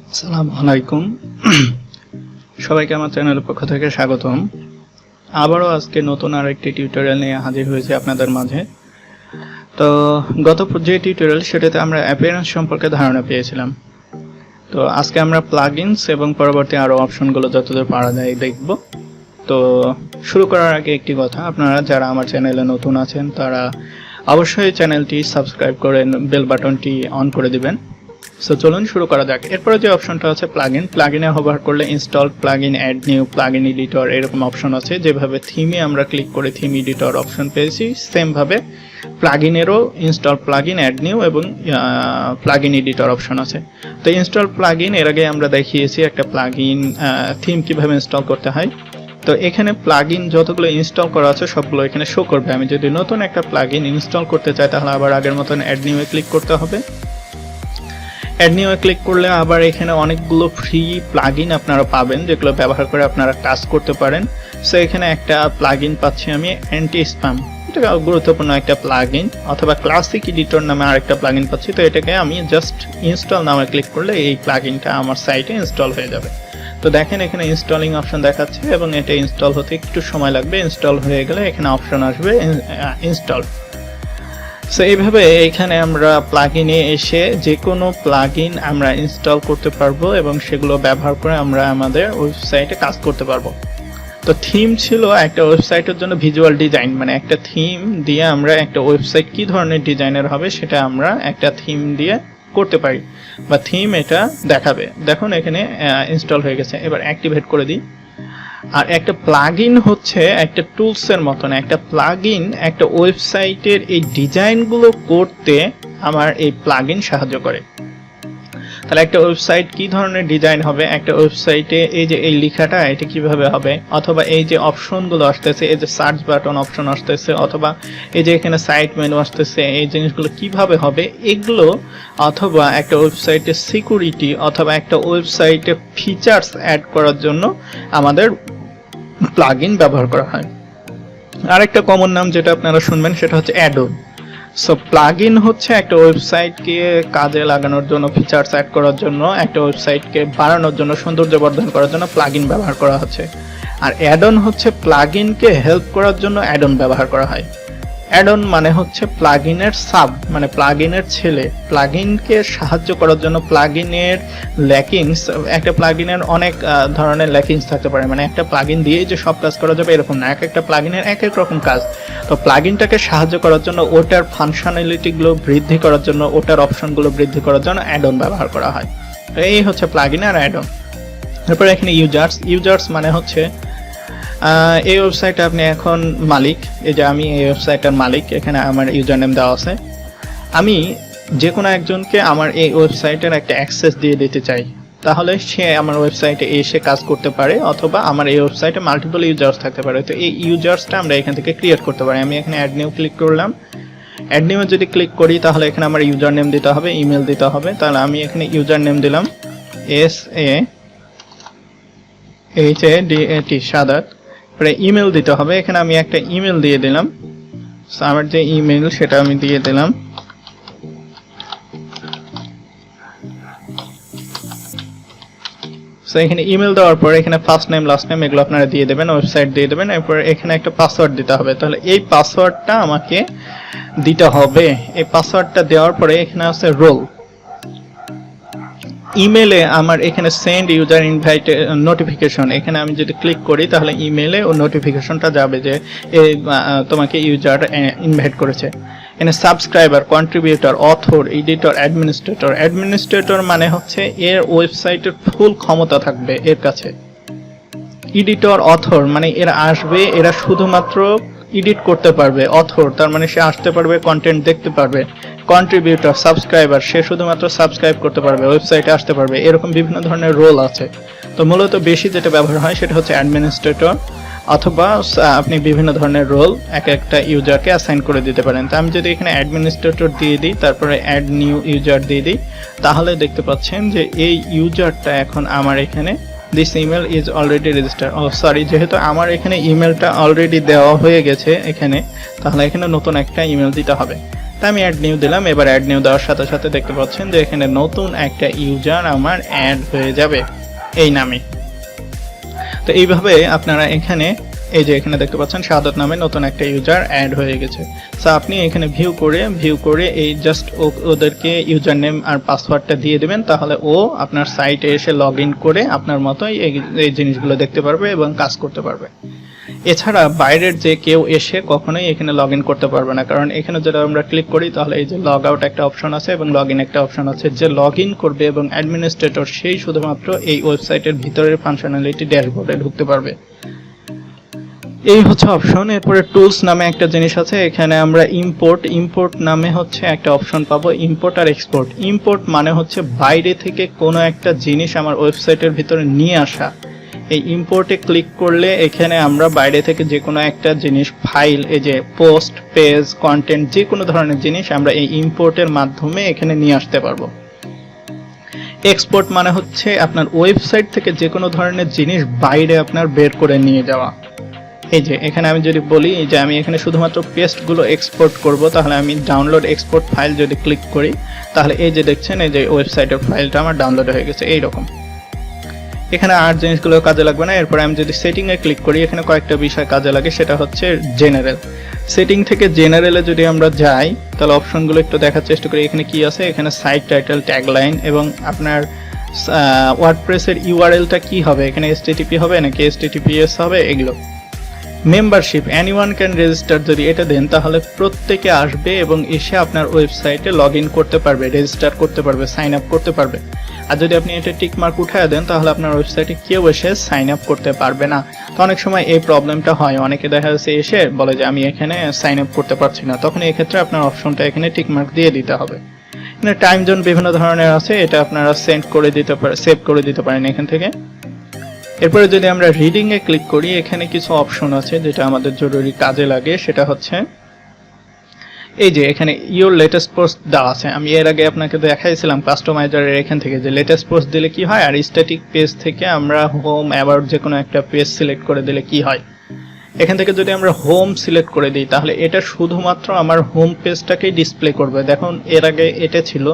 আসসালামু আলাইকুম সবাইকে আমার চ্যানেলের পক্ষ থেকে স্বাগতম। আবারও আজকে নতুন আরেকটি টিউটোরিয়াল নিয়ে হাজির হয়েছি আপনাদের মাঝে। তো গত যে টিউটোরিয়াল সেটাতে আমরা অ্যাপিয়ারেন্স সম্পর্কে ধারণা পেয়েছিলাম। তো আজকে আমরা প্লাগইনস এবং পরবর্তী আরো অপশনগুলো যতদূর পারা যায় দেখব। তো শুরু করার আগে একটি কথা, আপনারা যারা আমার চ্যানেলে নতুন আছেন তারা অবশ্যই চ্যানেলটি সাবস্ক্রাইব করে বেল বাটনটি অন করে দিবেন। সো চলুন শুরু করা যাক। এরপরে যে অপশনটা আছে প্লাগইনে হোভার করলে install plugin, add new plugin editor এরকম অপশন আছে। যেভাবে থিমে আমরা ক্লিক করে থিম এডিটর অপশন পেয়েছি, সেম ভাবে প্লাগইনেরও ইনস্টল প্লাগইন, অ্যাড নিউ এবং প্লাগইন এডিটর অপশন আছে। তো ইনস্টল প্লাগইন এর আগে আমরা দেখিয়েছি একটা প্লাগইন থিম কিভাবে ইনস্টল করতে হয়। তো এখানে প্লাগইন যতগুলো ইনস্টল করা আছে সবগুলো এখানে শো করবে। আমি যদি নতুন একটা প্লাগইন ইনস্টল করতে চাই তাহলে আবার আগের মতন অ্যাড নিউ এ ক্লিক করতে হবে। অ্যাড নিউ এ ক্লিক করলে আবার এখানে অনেকগুলো ফ্রি প্লাগইন আপনারা পাবেন যেগুলো ব্যবহার করে আপনারা কাজ করতে পারেন। সো এখানে একটা প্লাগইন পাচ্ছি আমি, অ্যান্টি স্প্যাম। এটা গুরুত্বপূর্ণ একটা প্লাগইন, অথবা ক্লাসিক এডিটর নামে আরেকটা প্লাগইন পাচ্ছি। তো এটাকে আমি জাস্ট ইনস্টল নামে ক্লিক করলে এই প্লাগইনটা আমার সাইটে ইনস্টল হয়ে যাবে। তো দেখেন এখানে ইনস্টলিং অপশন দেখাচ্ছে এবং এটা ইনস্টল হতে একটু সময় লাগবে। ইনস্টল হয়ে গেলে এখানে অপশন আসবে ইনস্টল। সো এইভাবে এখানে আমরা প্লাগইনে এসে যে কোনো প্লাগইন আমরা ইনস্টল করতে পারবো এবং সেগুলো ব্যবহার করে আমরা আমাদের ওয়েবসাইটে কাজ করতে পারবো। তো থিম ছিল একটা ওয়েবসাইটের জন্য ভিজুয়াল ডিজাইন, মানে একটা থিম দিয়ে আমরা একটা ওয়েবসাইট কি ধরনের ডিজাইনের হবে সেটা আমরা একটা থিম দিয়ে করতে পারি, বা থিম এটা দেখাবে। দেখুন এখানে ইনস্টল হয়ে গেছে। এবার অ্যাক্টিভেট করে দিই। আর একটা প্লাগইন হচ্ছে একটা টুলসের মতন। একটা প্লাগইন একটা ওয়েবসাইটের এই ডিজাইনগুলো করতে আমার এই প্লাগইন সাহায্য করে। তাহলে একটা ওয়েবসাইট কি ধরনের ডিজাইন হবে, একটা ওয়েবসাইটে এই যে এই লেখাটা এটা কিভাবে হবে, অথবা এই যে অপশনগুলো আসতেছে, এই যে সার্চ বাটন অপশন আসতেছে, অথবা এই যে এখানে সাইট মেনু আসতেছে, এই জিনিসগুলো কিভাবে হবে এগুলো, অথবা একটা ওয়েবসাইটের সিকিউরিটি, অথবা একটা ওয়েবসাইটে ফিচার্স অ্যাড করার জন্য আমাদের প্লাগইন ব্যবহার করা হয়। আরেকটা কমন নাম যেটা আপনারা শুনবেন সেটা হচ্ছে অ্যাডন। সো প্লাগইন হচ্ছে একটা ওয়েবসাইটকে কাজে লাগানোর জন্য, ফিচার্স অ্যাড করার জন্য, একটা ওয়েবসাইটকে বাড়ানোর জন্য, সৌন্দর্য বর্ধন করার জন্য প্লাগইন ব্যবহার করা হচ্ছে। আর অ্যাডন হচ্ছে প্লাগইনকে হেল্প করার জন্য অ্যাডন ব্যবহার করা হয়। অ্যাডন মানে হচ্ছে প্লাগইনের সাব, মানে প্লাগইনের ছেলে। প্লাগইনকে সাহায্য করার জন্য প্লাগইনের ল্যাকিংস, একটা প্লাগইনের অনেক ধরনের ল্যাকিংস থাকতে পারে, মানে একটা প্লাগইন দিয়েই যে সব কাজ করা যাবে এরকম না, এক একটা প্লাগইনের এক এক রকম কাজ। তো প্লাগইনটাকে সাহায্য করার জন্য, ওটার ফাংশনালিটিগুলো বৃদ্ধি করার জন্য, ওটার অপশনগুলো বৃদ্ধি করার জন্য অ্যাডন ব্যবহার করা হয়। তো এই হচ্ছে প্লাগইন আর অ্যাডন। তারপরে এখানে ইউজার্স মানে হচ্ছে এই ওয়েবসাইটে আপনি এখন মালিক। এই যে আমি এই ওয়েবসাইটের মালিক, এখানে আমার ইউজার নেম দেওয়া আছে। আমি যে কোনো একজনকে আমার এই ওয়েবসাইটের একটা অ্যাক্সেস দিয়ে দিতে চাই, তাহলে সে আমার ওয়েবসাইটে এসে কাজ করতে পারে, অথবা আমার এই ওয়েবসাইটে মাল্টিপল ইউজার্স থাকতে পারে। তো এই ইউজার্সটা আমরা এখান থেকে ক্রিয়েট করতে পারি। আমি এখানে অ্যাড নিউ ক্লিক করলাম। অ্যাড নিউ যদি ক্লিক করি তাহলে এখানে আমার ইউজার নেম দিতে হবে, ইমেল দিতে হবে। তাহলে আমি এখানে ইউজার নেম দিলাম SAHADAT, সাদাত। ইমেল দিতে হবে, এখানে আমি একটা ইমেল দিয়ে দিলাম। আমার যে ইমেল সেটা আমি দিয়ে দিলাম। সো এখানে ইমেল দেওয়ার পরে এখানে ফার্স্ট নেম লাস্ট নেম এগুলো আপনারা দিয়ে দেবেন, ওয়েবসাইট দিয়ে দেবেন। এরপর এখানে একটা পাসওয়ার্ড দিতে হবে। তাহলে এই পাসওয়ার্ডটা আমাকে দিতে হবে। এই পাসওয়ার্ডটা দেওয়ার পরে এখানে আছে রোল। ইমেলে আমার এখানে সেন্ড ইউজার ইনভাইট নোটিফিকেশন, এখানে আমি যদি ক্লিক করি তাহলে ইমেলে ও নোটিফিকেশনটা যাবে যে তোমাকে ইউজার ইনভাইট করেছে। এখানে subscriber, contributor, author, editor, administrator মানে হচ্ছে এর ওয়েবসাইটের ফুল ক্ষমতা থাকবে এর কাছে। এডিটর, অথর মানে এরা আসবে, এরা শুধুমাত্র এডিট করতে পারবে। অথর তার মানে সে আসতে পারবে, কন্টেন্ট দেখতে পারবে। কন্ট্রিবিউটর, সাবস্ক্রাইবার, সে শুধুমাত্র সাবস্ক্রাইব করতে পারবে, ওয়েবসাইটে আসতে পারবে। এরকম বিভিন্ন ধরনের রোল আছে। তো মূলত বেশি যেটা ব্যবহার হয় সেটা হচ্ছে অ্যাডমিনিস্ট্রেটর, অথবা আপনি বিভিন্ন ধরনের রোল এক একটা ইউজারকে অ্যাসাইন করে দিতে পারেন। তো আমি যদি এখানে অ্যাডমিনিস্ট্রেটর দিয়ে দিই, তারপরে অ্যাড নিউ ইউজার দিয়ে দিই, তাহলে দেখতে পাচ্ছেন যে এই ইউজারটা এখন আমার এখানে this email is already registered. Sorry, যেহেতু আমার এখানে ইমেলটা অলরেডি দেওয়া হয়ে গেছে এখানে, তাহলে এখানে নতুন একটা ইমেল দিতে হবে। তা আমি অ্যাড নিউ দিলাম। এবার অ্যাড নিউ দেওয়ার সাথে সাথে দেখতে পাচ্ছেন যে এখানে নতুন একটা ইউজার আমার অ্যাড হয়ে যাবে এই নামে। তো এইভাবে আপনারা এখানে এই যে এখানে দেখতে পাচ্ছেন শাহাদাত নামে নতুন একটা ইউজার অ্যাড হয়ে গেছে। সো আপনি এখানে ভিউ করে এই জাস্ট ওদেরকে ইউজার নেম আর পাসওয়ার্ডটা দিয়ে দিবেন, তাহলে ও আপনার সাইটে এসে লগ ইন করে আপনার মতোই এই জিনিসগুলো দেখতে পারবে এবং কাজ করতে পারবে। এছাড়া বাইরের যে কেউ এসে কখনোই এখানে লগ ইন করতে পারবে না, কারণ এখানে যদি আমরা ক্লিক করি তাহলে এই যে লগ আউট একটা অপশন আছে এবং লগ ইন একটা অপশন আছে। যে লগ ইন করবে এবং অ্যাডমিনিস্ট্রেটর সেই শুধুমাত্র এই ওয়েবসাইটের ভিতরের ফাংশনালিটি ড্যাশবোর্ডে ঢুকতে পারবে। এই হচ্ছে অপশন। এরপরে টুলস নামে একটা জিনিস আছে, এখানে আমরা ইম্পোর্ট নামে হচ্ছে একটা অপশন পাবো, ইম্পোর্ট আর এক্সপোর্ট। ইম্পোর্ট মানে হচ্ছে বাইরে থেকে কোনো একটা জিনিস আমার ওয়েবসাইটের ভিতরে নিয়ে আসা। এই ইম্পোর্টে ক্লিক করলে এখানে আমরা বাইরে থেকে যে কোনো একটা জিনিস, ফাইল, এই যে পোস্ট, পেজ, কন্টেন্ট, যে কোনো ধরনের জিনিস আমরা এই ইম্পোর্টের মাধ্যমে এখানে নিয়ে আসতে পারবো। এক্সপোর্ট মানে হচ্ছে আপনার ওয়েবসাইট থেকে যে কোনো ধরনের জিনিস বাইরে আপনার বের করে নিয়ে যাওয়া। এই যে এখানে আমি যদি বলি যে আমি এখানে শুধুমাত্র পেস্টগুলো এক্সপোর্ট করব, তাহলে আমি ডাউনলোড এক্সপোর্ট ফাইল যদি ক্লিক করি তাহলে এই যে দেখছেন এই যে ওয়েবসাইটের ফাইলটা আমার ডাউনলোড হয়ে গেছে এইরকম। এখানে আর জিনিসগুলো কাজে লাগবে না। এরপরে আমি যদি সেটিংয়ে ক্লিক করি, এখানে কয়েকটা বিষয় কাজে লাগে, সেটা হচ্ছে জেনারেল। সেটিং থেকে জেনারেলে যদি আমরা যাই তাহলে অপশনগুলো একটু দেখার চেষ্টা করি। এখানে কি আছে, এখানে সাইট টাইটেল, ট্যাগলাইন এবং আপনার ওয়ার্ডপ্রেসের ইউআরএলটা কি হবে, এখানে HTTP হবে নাকি HTTPS হবে, এগুলো। মেম্বারশিপ, এনিওয়ান ক্যান রেজিস্টার, যদি এটা দেন তাহলে প্রত্যেকে আসবে এবং এসে আপনার ওয়েবসাইটে লগ ইন করতে পারবে, রেজিস্টার করতে পারবে, সাইন আপ করতে পারবে। আর যদি আপনি এটা টিক মার্ক উঠায় দেন তাহলে আপনার ওয়েবসাইটে কেউ এসে সাইন আপ করতে পারবে না। তো অনেক সময় এই প্রবলেমটা হয়, অনেকে দেখা যাচ্ছে এসে বলে যে আমি এখানে সাইন আপ করতে পারছি না, তখন এই ক্ষেত্রে আপনার অপশনটা এখানে টিক মার্ক দিয়ে দিতে হবে। এখানে টাইম জোন বিভিন্ন ধরনের আছে, এটা আপনারা সেভ করে দিতে পারেন এখান থেকে। এরপরে যদি আমরা রিডিং এ ক্লিক করি, এখানে কিছু অপশন আছে যেটা আমাদের জরুরি কাজে লাগে, সেটা হচ্ছে এই যে এখানে ইওর লেটেস্ট পোস্ট দেওয়া আছে। আমি এর আগে আপনাকে দেখাইছিলাম কাস্টমাইজারের এখান থেকে যে লেটেস্ট পোস্ট দিলে কি হয়, আর স্ট্যাটিক পেজ থেকে আমরা হোম, অ্যাবাউট যে কোনো একটা পেজ সিলেক্ট করে দিলে কি হয়। এখান থেকে যদি আমরা হোম সিলেক্ট করে দিই তাহলে এটা শুধুমাত্র আমার হোম পেজটাকেই ডিসপ্লে করবে। দেখুন এর আগে এটা ছিল,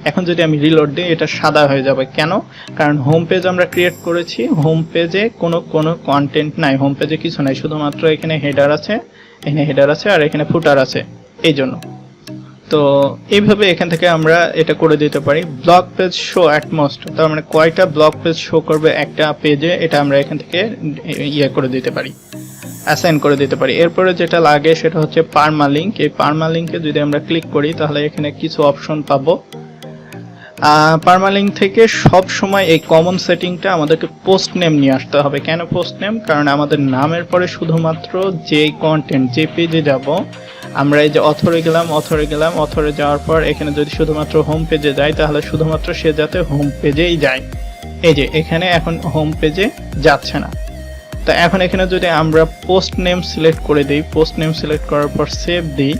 এখন যদি আমি রিলোড দিই এটা সাদা হয়ে যাবে। কেন? কারণ হোম পেজ আমরা ক্রিয়েট করেছি, হোম পেজে কোনো কন্টেন্ট নাই, হোম পেজে কিছু নাই, শুধুমাত্র এখানে হেডার আছে আর এখানে ফুটার আছে, এই জন্য। তো এইভাবে এখান থেকে আমরা এটা করে দিতে পারি। Blog page show at most, তার মানে কয়টা ব্লগ পেজ শো করবে একটা পেজে, এটা আমরা এখান থেকে করে দিতে পারি, অ্যাসাইন করে দিতে পারি। এরপরে যেটা লাগে সেটা হচ্ছে পার্মালিঙ্ক। এই পার্মালিঙ্কে যদি আমরা ক্লিক করি তাহলে এখানে কিছু অপশন পাবো। পার্মালিঙ্ক থেকে সব সময় এই কমন সেটিংটা আমাদেরকে পোস্ট নেম নিয়ে আসতে হবে। কেন পোস্ট নেম? কারণ আমাদের নামের পরে শুধুমাত্র যে কন্টেন্ট, যে পেজে যাব, আমরা এই যে অথরে যাওয়ার পর এখানে যদি শুধুমাত্র হোম পেজে যাই তাহলে শুধুমাত্র সে যাতে হোম পেজেই যায়। এই যে এখানে এখন হোম পেজে যাচ্ছে না। তা এখন এখানে যদি আমরা পোস্ট নেম সিলেক্ট করে দিই, পোস্ট নেম সিলেক্ট করার পর সেভ দিই,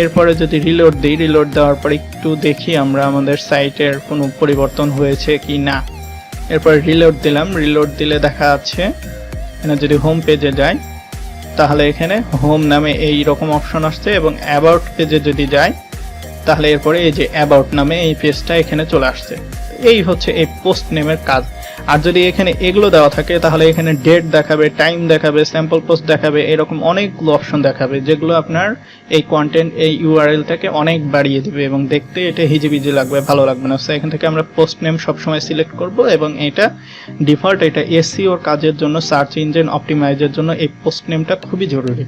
এরপরে যদি রিলোড দিই, রিলোড দেওয়ার পর একটু দেখি আমরা আমাদের সাইটের কোনো পরিবর্তন হয়েছে কি না। এরপর রিলোড দিলাম, রিলোড দিলে দেখা যাচ্ছে এখানে যদি হোম পেজে যাই তাহলে এখানে হোম নামে এই রকম অপশন আসছে, এবং অ্যাবাউট পেজে যদি যাই তাহলে এরপরে এই যে অ্যাবাউট নামে এই পেজটা এখানে চলে আসছে। এই হচ্ছে এই পোস্ট নেমের কাজ। আর যদি এখানে এগুলো দেওয়া থাকে তাহলে এখানে ডেট দেখাবে, টাইম দেখাবে, স্যাম্পল পোস্ট দেখাবে, এরকম অনেকগুলো অপশন দেখাবে যেগুলো আপনার এই কন্টেন্ট, এই ইউআরএলটাকে অনেক বাড়িয়ে দেবে এবং দেখতে এটা হিজিবিজি লাগবে, ভালো লাগবে না। সো এখান থেকে আমরা পোস্ট নেম সবসময় সিলেক্ট করব, এবং এটা ডিফল্ট, এটা এসইওর কাজের জন্য, সার্চ ইঞ্জিন অপটিমাইজের জন্য এই পোস্ট নেমটা খুবই জরুরি।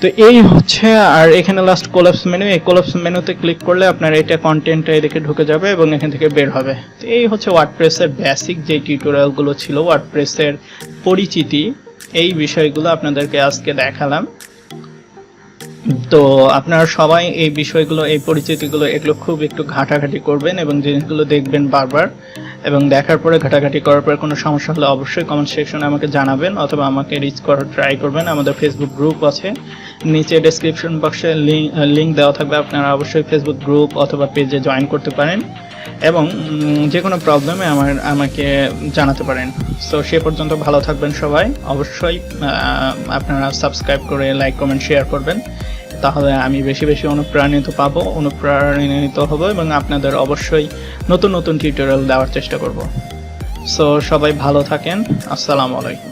তো এই হচ্ছে। আর এখানে লাস্ট কোলাপস মেনু, এই কোলাপস মেনুতে ক্লিক করলে আপনার এটা কন্টেন্টটা এদিকে ঢুকে যাবে এবং এখান থেকে বের হবে। তো এই হচ্ছে ওয়ার্ডপ্রেসের বেসিক যে টিউটোরিয়ালগুলো ছিল, ওয়ার্ডপ্রেসের পরিচিতি, এই বিষয়গুলো আপনাদেরকে আজকে দেখালাম। তো আপনারা সবাই এই বিষয়গুলো, এই পরিচিতিগুলো, এগুলো খুব একটু ঘাটাঘাটি করবেন এবং জিনিসগুলো দেখবেন বারবার, এবং দেখার পরে ঘাটাঘাটি করার পরে কোনো সমস্যা হলে অবশ্যই কমেন্ট সেকশনে আমাকে জানাবেন অথবা আমাকে রিচ করার ট্রাই করবেন। আমাদের ফেসবুক গ্রুপ আছে, নিচে ডেসক্রিপশন বক্সে লিঙ্ক দেওয়া থাকবে, আপনারা অবশ্যই ফেসবুক গ্রুপ অথবা পেজে জয়েন করতে পারেন এবং যে কোনো প্রবলেমে আমাকে জানাতে পারেন। সো সে পর্যন্ত ভালো থাকবেন সবাই। অবশ্যই আপনারা সাবস্ক্রাইব করে লাইক, কমেন্ট, শেয়ার করবেন তাহলে আমি বেশি বেশি অনুপ্রাণিত হব এবং আপনাদের অবশ্যই নতুন নতুন টিউটোরিয়াল দেওয়ার চেষ্টা করব। সো সবাই ভালো থাকেন। আসসালামু আলাইকুম।